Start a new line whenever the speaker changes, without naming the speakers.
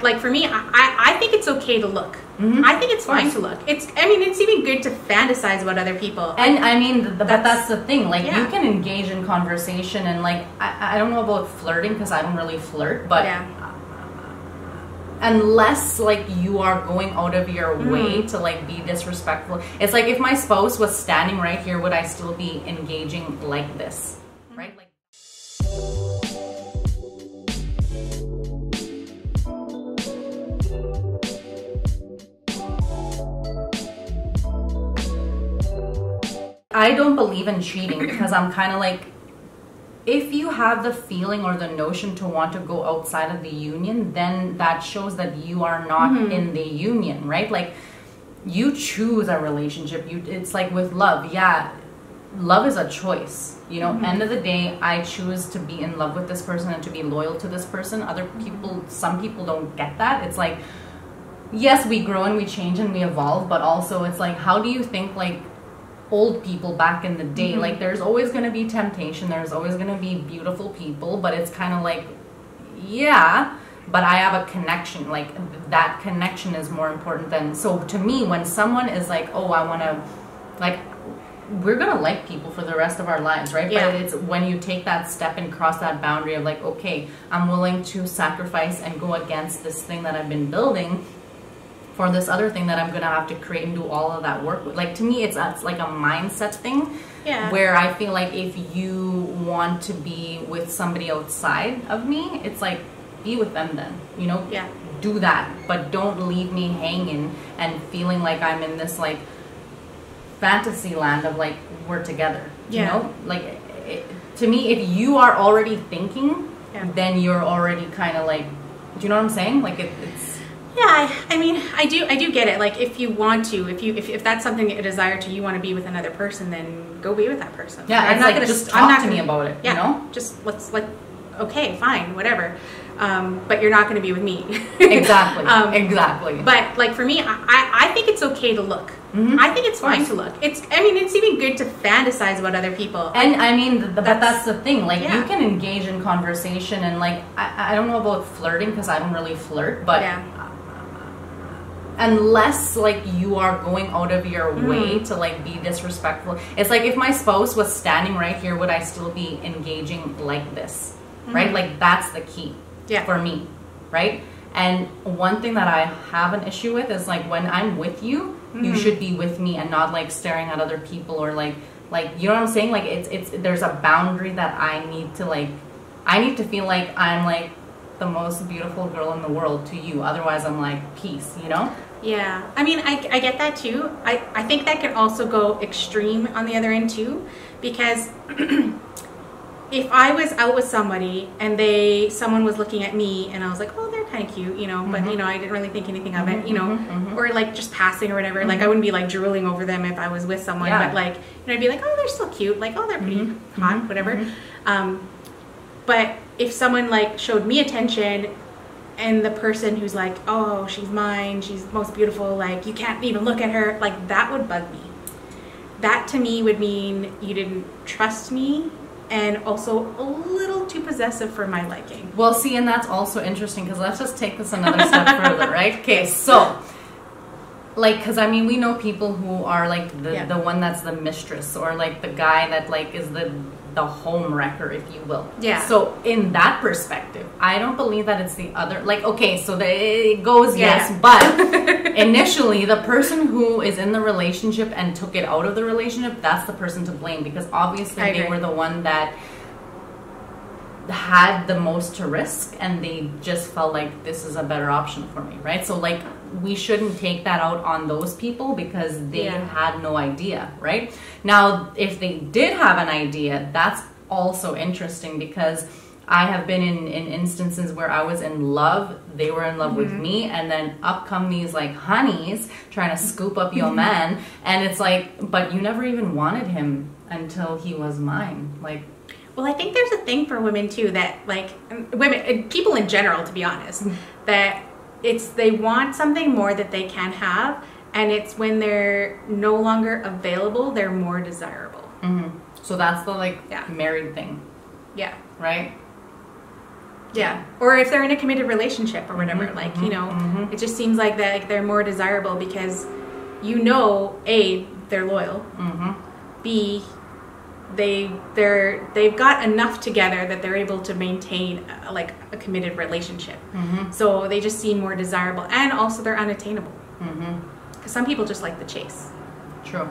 But like for me, I think it's okay to look. I think it's fine to look. I mean, it's even good to fantasize about other people.
And I mean, but that's the thing. Like, you can engage in conversation and like, I don't know about flirting because I don't really flirt, but unless like you are going out of your way to like be disrespectful. It's like if my spouse was standing right here, would I still be engaging like this? Right? Like, I don't believe in cheating because I'm kind of like, if you have the feeling or the notion to want to go outside of the union, then that shows that you are not in the union, right? Like, you choose a relationship. It's like with love. Yeah, love is a choice. You know, end of the day, I choose to be in love with this person and to be loyal to this person. Other people, some people don't get that. It's like, yes, we grow and we change and we evolve, but also it's like, how do you think like old people back in the day? Like, there's always going to be temptation, there's always going to be beautiful people, but it's kind of like, yeah, but I have a connection. Like, that connection is more important than, so to me, when someone is like, oh, I want to, like, we're going to like people for the rest of our lives, right? But it's when you take that step and cross that boundary of like, okay, I'm willing to sacrifice and go against this thing that I've been building for this other thing that I'm going to have to create and do all of that work with. Like, to me, it's like a mindset thing where I feel like if you want to be with somebody outside of me, it's like, be with them then, you know? Do that, but don't leave me hanging and feeling like I'm in this like fantasy land of like, we're together, you know? Like, to me, if you are already thinking, then you're already kind of like, do you know what I'm saying? Like, it's
I mean, I do get it. Like, if you want to, if that's something a desire to, you want to be with another person, then go be with that person.
Yeah, I'm not gonna just talk to me about it. You know,
just let's like, okay, fine, whatever. But you're not going to be with me.
Exactly. Exactly.
But like for me, I think it's okay to look. I think it's fine to look. I mean, it's even good to fantasize about other people.
And I mean, but that's the thing. Like, you can engage in conversation and like, I don't know about flirting because I don't really flirt, but unless like you are going out of your way to like be disrespectful. It's like if my spouse was standing right here, would I still be engaging like this? Right? Like, that's the key for me, right? And one thing that I have an issue with is like, when I'm with you, you should be with me and not like staring at other people or like you know what I'm saying? Like, it's there's a boundary that I need to feel like I'm like the most beautiful girl in the world to you. Otherwise, I'm like, peace, you know?
Yeah, I mean, I get that too. I think that can also go extreme on the other end too, because if I was out with somebody and someone was looking at me and I was like, oh, they're kind of cute, you know, but you know, I didn't really think anything of it, you know, or like just passing or whatever. Like, I wouldn't be like drooling over them if I was with someone, but like, you know, I'd be like, oh, they're so cute, like, oh, they're pretty hot, whatever. But if someone like showed me attention, and the person who's like, oh, she's mine, she's most beautiful, like, you can't even look at her, like, that would bug me. That to me would mean you didn't trust me, and also a little too possessive for my liking.
Well, see, and that's also interesting, because let's just take this another step further, right? Okay, so, like, because I mean, we know people who are like the one that's the mistress, or like the guy that like is the home wrecker, if you will. Yeah. So in that perspective, I don't believe that it's the other, like, okay, so it goes, yes, but initially the person who is in the relationship and took it out of the relationship, that's the person to blame, because obviously they were the one that had the most to risk, and they just felt like, this is a better option for me, right? So like, we shouldn't take that out on those people because they had no idea, right? Now, if they did have an idea, that's also interesting, because I have been in instances where I was in love, they were in love with me, and then up come these like honeys trying to scoop up your man, and it's like, but you never even wanted him until he was mine. Like,
well, I think there's a thing for women too, that like, women, people in general, to be honest, that they want something more that they can have, and it's when they're no longer available, they're more desirable.
So that's the like married thing.
Yeah.
Right?
Yeah, or if they're in a committed relationship or whatever, like, you know, it just seems like that, like, they're more desirable because, you know, A, they're loyal, B, they've got enough together that they're able to maintain a committed relationship. So they just seem more desirable, and also they're unattainable. Because some people just like the chase.
True.